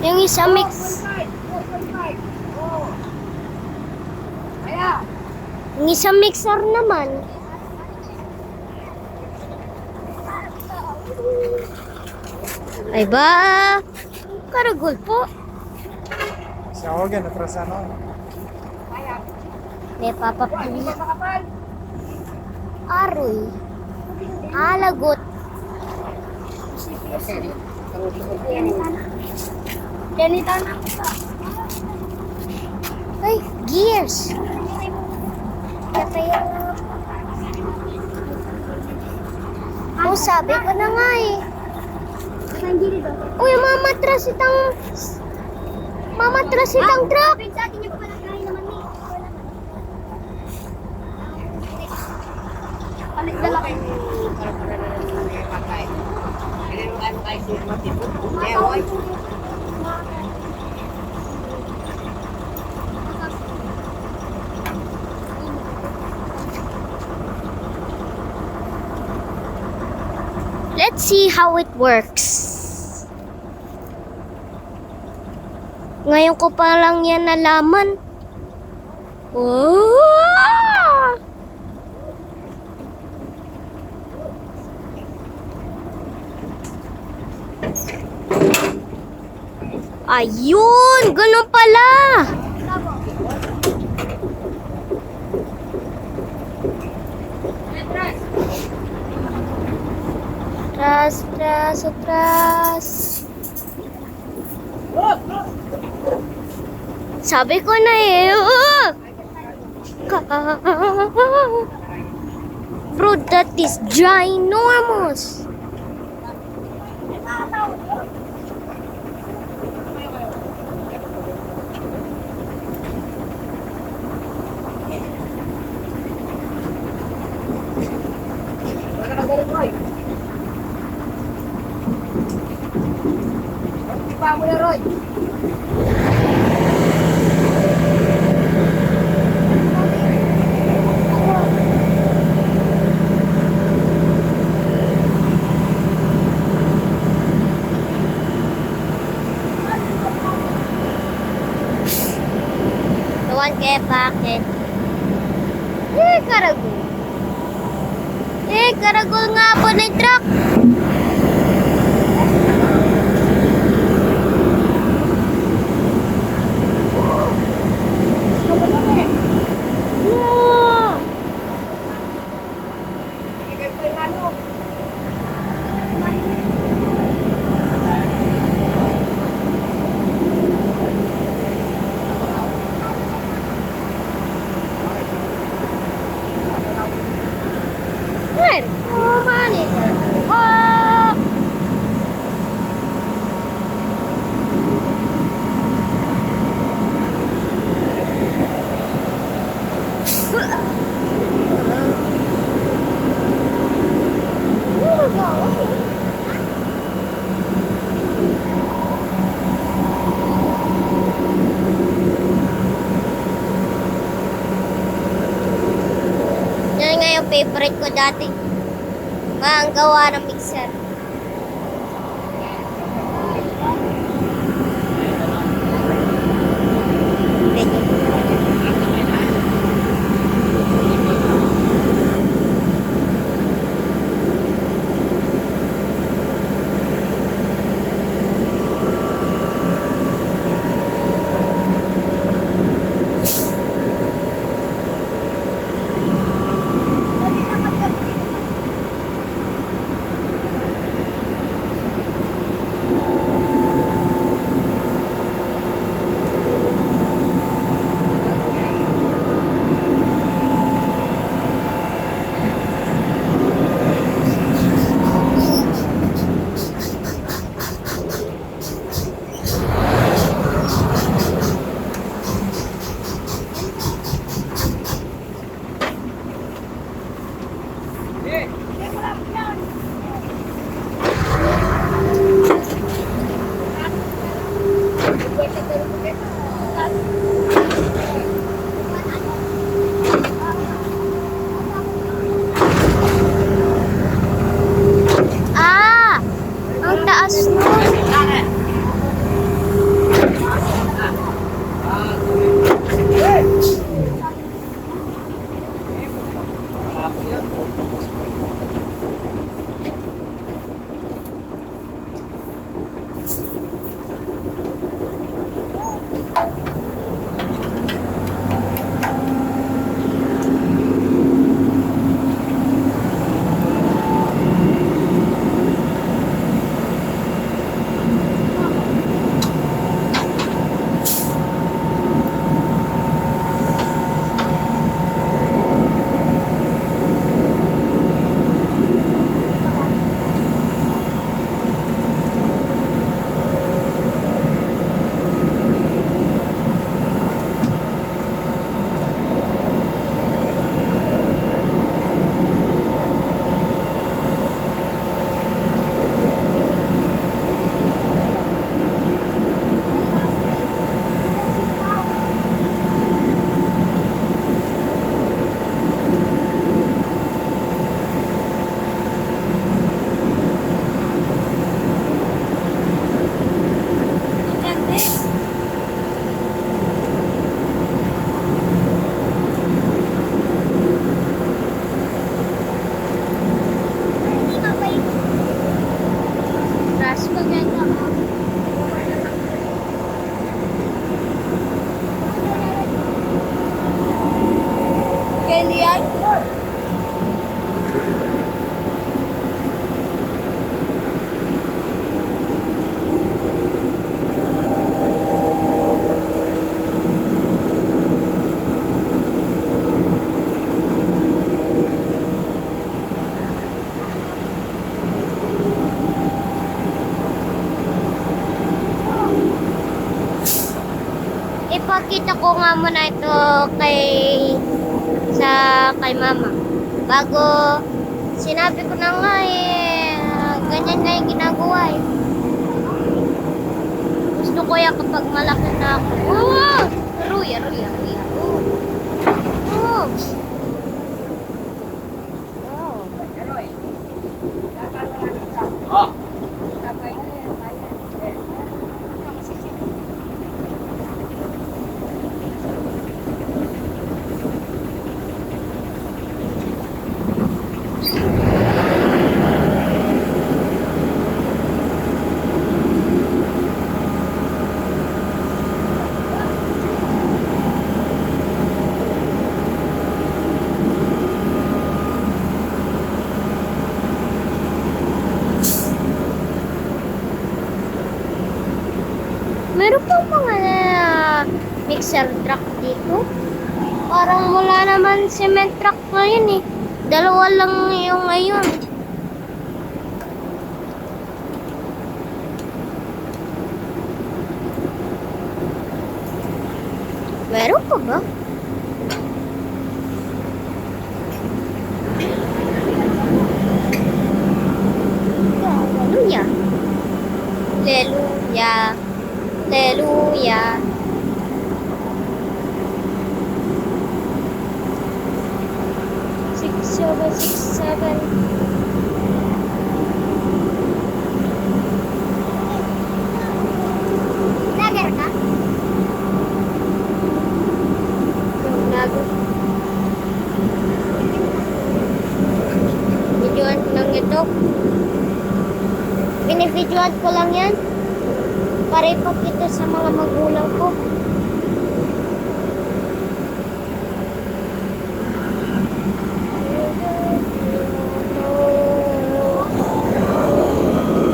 Yung isa mix. Yung isa mixer naman. Ay ba? Karagol po. Siya ako gan, atrasano. May papapili. Aroy. Alagot. Ay, gears. Oh, sabi ko na nga eh. Uy, mamatras itang truck. Let's see how it works. Ngayon ko pa lang yan nalaman. Oh! Ayun! Ganun pala! Atras. Sabi ko na eh. Bro, that is ginormous. Tuwan kaya bakit? Karagol. Karagol nga po ng truck. Yan nga yung favorite ko dati. Ang gawa ng mixer. Kalian? Ipakita ko nga muna ito kay mama. Bago sinabi ko na nga ganyan nga yung ginagawa eh. Gusto ko yan kapag malaki na ako. Oh! Ruya. Oh. Oh. Oh. Meron pa mga mixer truck dito. Parang wala naman cement truck ngayon eh. Dalawa lang yung ngayon. Meron pa ba? Hallelujah. Hallelujah. Hallelujah. Six, seven. Lager ka? Lager. Videoan ko lang ito. Binibidyoan ko lang yan. Para ipakita sa mga magulang ko.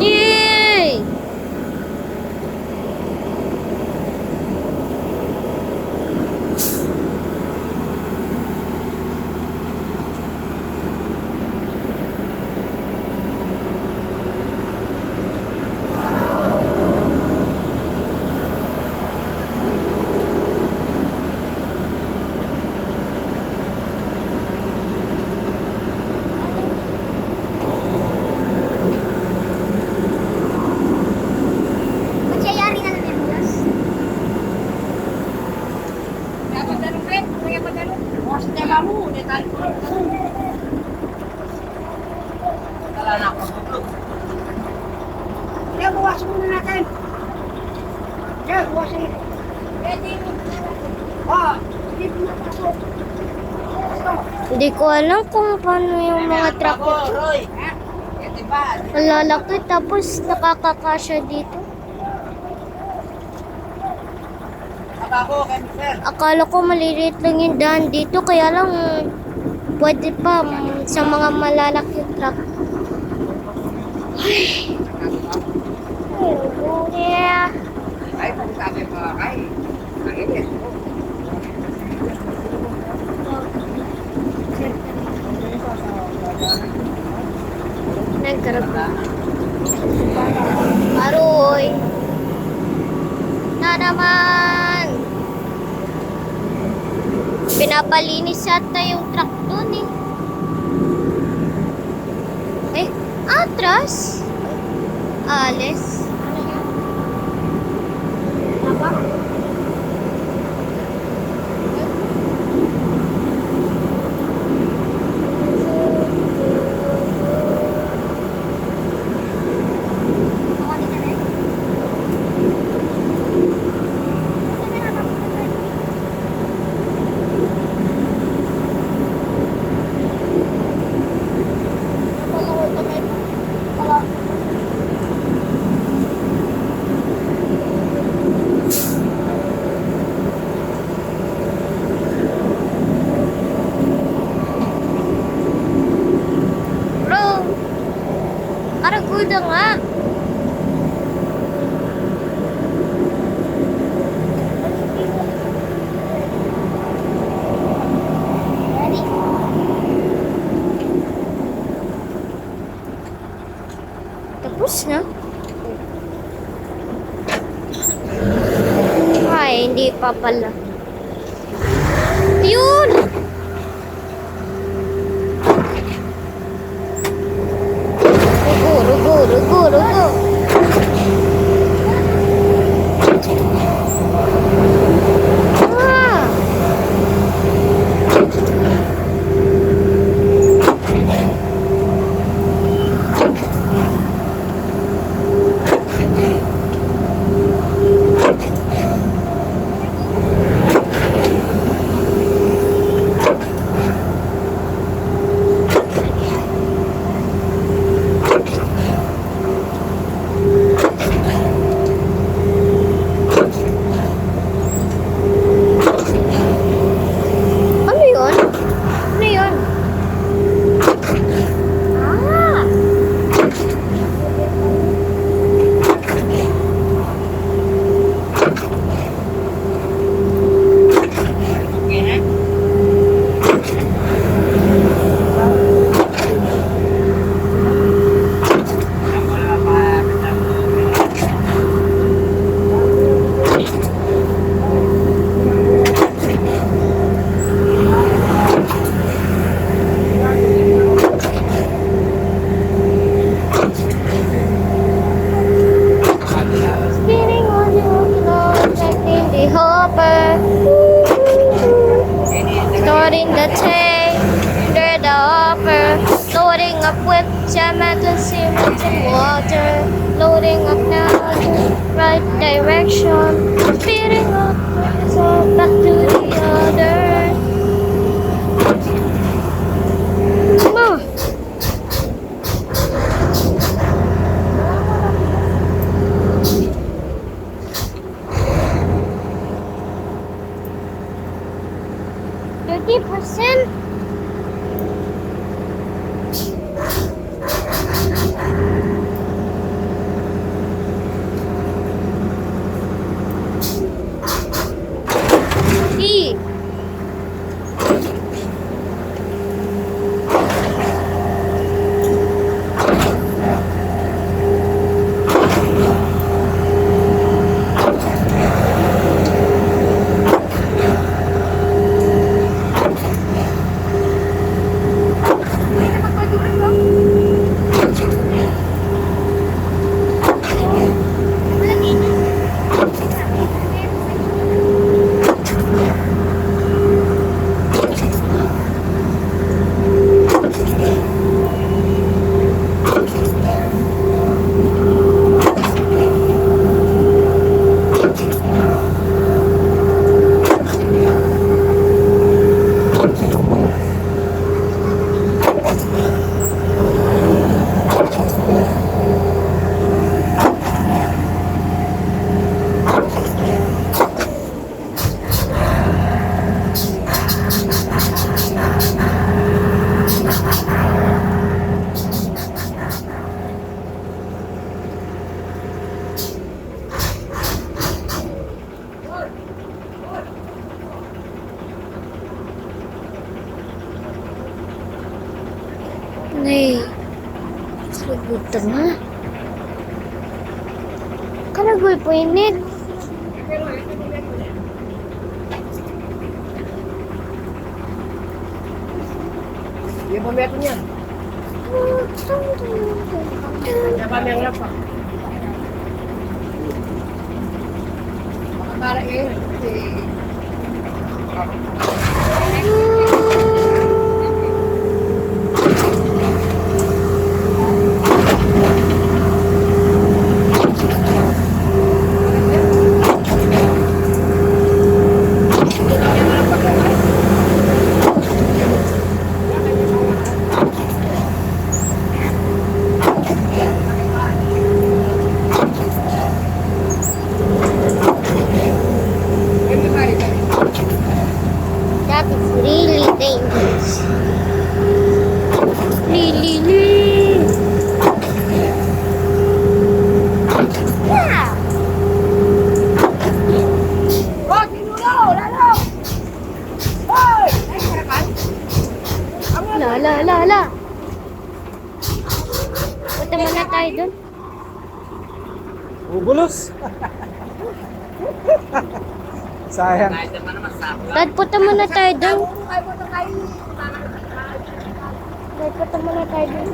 Yay! Magsayari na lang yung bulas. Dapat ganun, Fred. Kaya pa ganun. Bukas na lang mo. Hindi tayo. Tala na ako. Kaya buwasan muna natin. Kaya buwasan. Pwede mo. Hindi mo napasok. Hindi ko alam kung paano yung mga truck ito. Roy. Ito ba? Ang lalaki tapos nakakakasya dito. Ako, kay Sir. Akala ko maliliit lang yung daan dito, kaya lang pwede pa sa mga malalaking truck. Ay, yeah. Ay, pag sabi mo, ay. Ang inis. Nagkarap. Aroy. Na naman. Pinapalinis yata yung truck doon eh. Eh, atras. Alis. Apa? ka nga. Tapos na. Ay, hindi pa pala. Yun! Rugo, rugo, rugo, rugo. Ah! Ano yun? Ano yun? Ah! Spinning on the floor, checking the hopper. Starting the tank, under the hopper. Loading up with cement and cement and water. Loading up now the right direction. Speeding up, so back to the other. Move. %. E. Nay, sagutan na. Kalagoy po init. Iya pamiyato niya. Iya pamiyang lapa. Makakala yun. Bubulos. Sayang. Dad, punta muna tayo dun. Dad, punta muna tayo dun.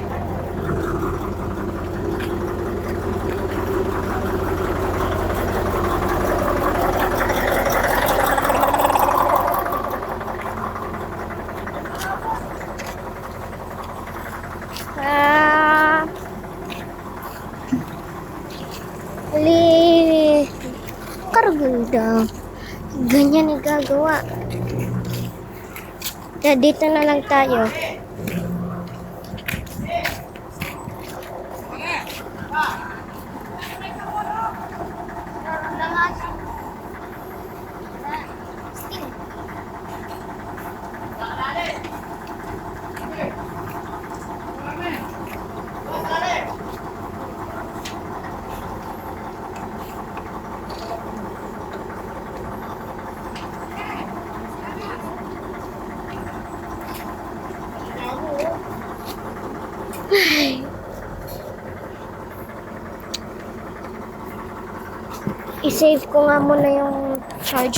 Ah. Ali. Karaganda. Ganyan ang gagawa. Kaya dito na lang tayo. I-save ko nga muna yung charge